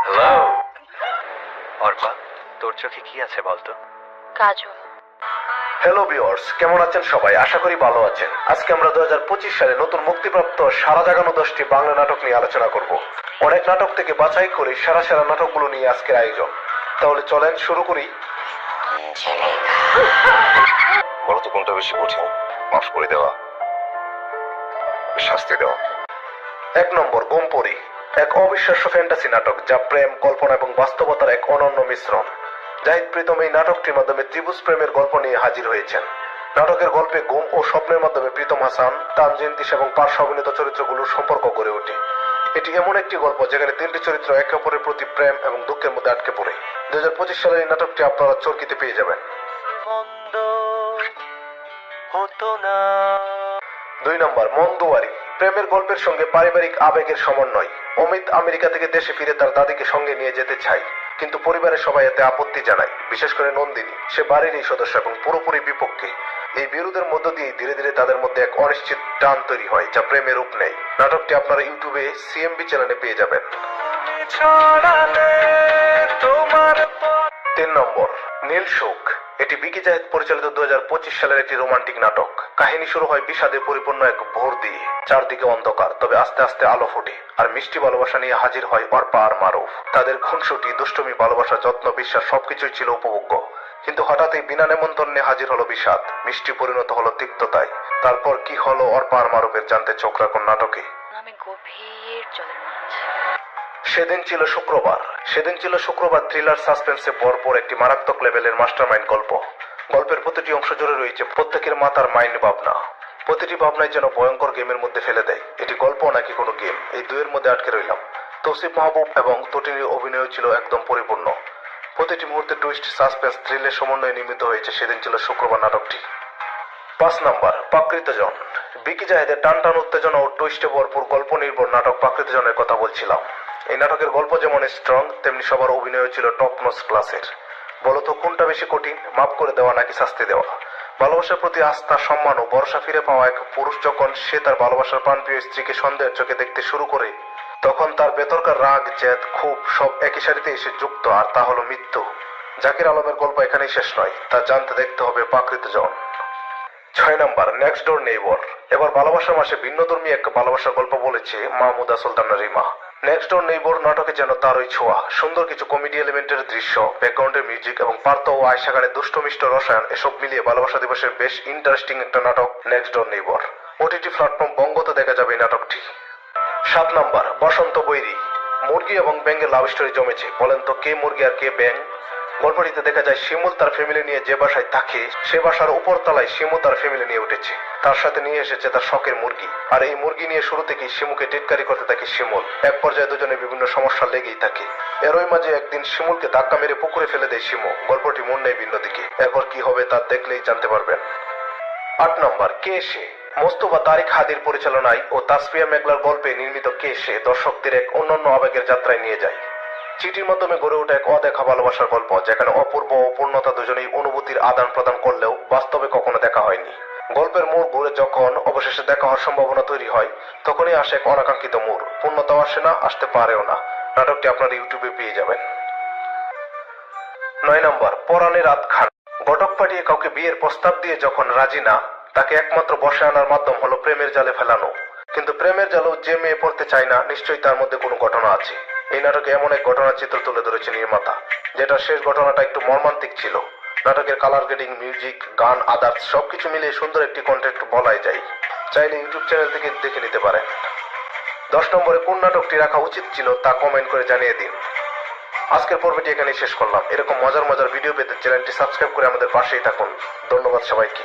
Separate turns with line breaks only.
Hello Arpa, তোর চোখে কি আছে বলতো?
কাজল।
হ্যালো ভিউয়ার্স, কেমন আছেন সবাই? আশা করি ভালো আছেন। আজকে আমরা 2025 সালে নতুন মুক্তিপ্রাপ্ত সারা জাগানো 10টি বাংলা নাটক নিয়ে আলোচনা করব। অনেক নাটক থেকে বাছাই করে সেরা সেরা নাটকগুলো নিয়ে আজকের আয়োজন। তাহলে চলেন শুরু করি।
বলতো কোনটা বেশি কঠিন, মাফ করে দেওয়া, শাস্তি দেওয়া?
1 নম্বর গোমপরি, এক অবিশ্বাস্য ফ্যান্টাসি নাটক যা প্রেম, কল্পনা এবং বাস্তবতার এক অনন্য মিশ্রণ। জাহিদ প্রীতম এই নাটকটির মাধ্যমে ত্রিভুজ প্রেমের গল্প নিয়ে হাজির হয়েছেন। নাটকের গল্পে গুম ও স্বপ্নের মাধ্যমে প্রীতম হাসান, তানজিন তিশা এবং পার্শ্ব অভিনীত চরিত্রগুলোর সম্পর্ক গড়ে ওঠে। এটি এমন একটি গল্প যেখানে 3টি চরিত্র একে অপরের প্রতি প্রেম এবং দুঃখের মধ্যে আটকে পড়ে। 2025 সালের এই নাটকটি আপনারা চরকিতে পেয়ে যাবেন। 2 নম্বর মন্দুয়ারি, প্রেমের গল্পের সঙ্গে পারিবারিক আবেগের সমন্বয়। অমিত আমেরিকা থেকে দেশে ফিরে তার দাদিকে সঙ্গে নিয়ে যেতে চায়, কিন্তু পরিবারের সবাই এতে আপত্তি জানায়, বিশেষ করে নন্দিনী। সে বাড়িরই সদস্য এবং পুরোপুরি বিপক্ষে। এই বিরোধের মধ্য দিয়ে ধীরে ধীরে তাদের মধ্যে এক অনিশ্চিত টান তৈরি হয় যা প্রেমের রূপ নেয়। নাটকটি আপনারা ইউটিউবে সিএমবি চ্যানেলে পেয়ে যাবেন। 3 নম্বর নীল সুখ, এটি বিকি জাহেদ পরিচালিত 2025 সালের একটি রোমান্টিক নাটক। কাহিনী শুরু হয় বিষাদে পরিপূর্ণ এক ভোর দিয়ে। চারদিকে অন্ধকার, তবে আস্তে আস্তে আলো ফোটে আর মিষ্টি ভালোবাসা নিয়ে হাজির হয় অর্পা আর মারুফ। তাদের খুনসুটি, দুষ্টমি, ভালোবাসা, যত্ন, বিশ্বাস সবকিছুই ছিল উপভোগ্য। কিন্তু হঠাৎই বিনা নেমন্তন্নে হাজির হলো বিষাদ। মিষ্টি পরিণত হলো তিক্ততায়। তারপর কি হলো অর্পা আর মারুফের জানতে চোখ রাখুন নাটকে।
আমি গভীর জলের মাছ।
সেদিন ছিল শুক্রবার থ্রিলার সাসপেন্সে ভরপুর একটি মারাত্মক লেভেলের মাস্টারমাইন্ড গল্প। গল্পের প্রতিটি অংশ জুড়ে রয়েছে প্রত্যেকের মাথার মাইন্ড ভাবনা। প্রতিটি ভাবনায় যেন ভয়ঙ্কর গেমের মধ্যে ফেলে দেয়। এটি গল্প নাকি কোনো গেম, এই দুয়ের মধ্যে আটকে রইলাম। তৌসিফ মাহবুব এবং তটিনীর অভিনয় ছিল একদম পরিপূর্ণ। প্রতিটি মুহূর্তে টুইস্ট, সাসপেন্স, থ্রিলের সমন্বয়ে নির্মিত হয়েছে সেদিন ছিল শুক্রবার নাটকটি। 5 নম্বর প্রাকৃতজন, বিকি জাহেদের টান টান উত্তেজনা ও টুইস্টে ভরপুর গল্প নির্ভর নাটক প্রাকৃতজনের কথা বলছিলাম। এই নাটকের গল্প যেমন স্ট্রং, তেমনি সবার অভিনয় ছিল টপ নচ ক্লাসের। বলতো কোনটা বেশি কঠিন, মাফ করে দেওয়া নাকি শাস্তি দেওয়া? ভালোবাসার প্রতি আস্থা, সম্মান ও ভরসা ফিরে পাওয়া এক পুরুষ যখন সে তার ভালোবাসার প্রাণপ্রিয় স্ত্রীকে সন্দেহের চোখে দেখতে শুরু করে, তখন তার ভেতরকার রাগ, জেদ, ক্ষোভ সব একই সারিতে এসে যুক্ত, আর তা হলো মৃত্যু। জাকির আলমের গল্প এখানেই শেষ নয়, তা জানতে দেখতে হবে প্রাকৃতজন। 6 নম্বর নেক্সট ডোর নেইবর, এবার ভালোবাসার মাসে ভিন্নধর্মী এক ভালোবাসার গল্প বলেছে Mahmuda Sultana Rima. Next door neighbour নাটকে যেন তারই ছোঁয়া। সুন্দর কিছু কমেডি এলিমেন্টের দৃশ্য, ব্যাকগ্রাউন্ডের মিউজিক এবং পার্থ ও আয়শা খানের দুষ্টমিষ্ট রসায়ন, এসব মিলিয়ে ভালোবাসা দিবসের বেশ ইন্টারেস্টিং একটা নাটক next door neighbour. OTT platform বঙ্গতে দেখা যাবে এই নাটকটি। 7 নম্বর বসন্ত বৈরী, মুরগি এবং ব্যাঙের লাভ স্টোরি জমেছে। বলেন তো কে মুরগি আর কে ব্যাঙ? গল্পটিতে দেখা যায় শিমুল তার ফ্যামিলি নিয়ে যে বাসায় থাকে, সে বাসার উপরতলায় শিমু তার ফ্যামিলি নিয়ে উঠেছে। তার সাথে নিয়ে এসেছে তার শখের মুরগি, আর এই মুরগি নিয়ে শুরু থেকেই শিমুকে টিটকারি করতে থাকে শিমুল। এক পর্যায়ে দুজনে বিভিন্ন সমস্যা লেগেই থাকে। এরই মাঝে একদিন শিমুলকে ধাক্কা মেরে পুকুরে ফেলে দেয় শিমু। গল্পটি মন নেই ভিন্ন দিকে। এরপর কি হবে তা দেখলেই জানতে পারবেন। 8 নম্বর কে সে, মোস্তফা তারিক হাদির পরিচালনায় ও তাসফিয়া মেঘলার গল্পে নির্মিত কে সে দর্শকদের এক অনন্য আবেগের যাত্রায় নিয়ে যায়। চিঠির মাধ্যমে গড়ে ওঠা এক অদেখা ভালোবাসার গল্প, যেখানে অপূর্ব ও পূর্ণতা দুজনেই অনুভূতির আদান প্রদান করলেও বাস্তবে কখনো দেখা হয়নি। গল্পের মোড় ঘুরে যখন অবশেষে দেখা হওয়ার সম্ভাবনা তৈরি হয়, তখনই আসে এক অনাকাঙ্ক্ষিত মোড়। পূর্ণতাও আসে না, আসতে পারেও না। নাটকটি আপনারা ইউটিউবে পেয়ে যাবেন। 9 নম্বর পরাণের রাত খান, ঘটক পাঠিয়ে কাউকে বিয়ের প্রস্তাব দিয়ে যখন রাজি না, তাকে একমাত্র বসে আনার মাধ্যম হলো প্রেমের জালে ফেলানো। কিন্তু প্রেমের জালেও যে মেয়ে পড়তে চায় না, নিশ্চয়ই তার মধ্যে কোনো ঘটনা আছে। এই নাটকে এমন এক ঘটনার চিত্র তুলে ধরেছে নির্মাতা, যেটা শেষ ঘটনাটা একটু মর্মান্তিক ছিল। নাটকের কালার গ্রেডিং, মিউজিক, গান, আদার্স সবকিছু মিলিয়ে সুন্দর একটি কন্টেন্ট বলাই যায়। চাইলে ইউটিউব চ্যানেল থেকে দেখে নিতে পারেন। 10 নম্বরে কোন নাটকটি রাখা উচিত ছিল তা কমেন্ট করে জানিয়ে দিন। আজকের পর্বটি এখানেই শেষ করলাম। এরকম মজার মজার ভিডিও পেতে চ্যানেলটি সাবস্ক্রাইব করে আমাদের পাশেই থাকুন। ধন্যবাদ সবাইকে।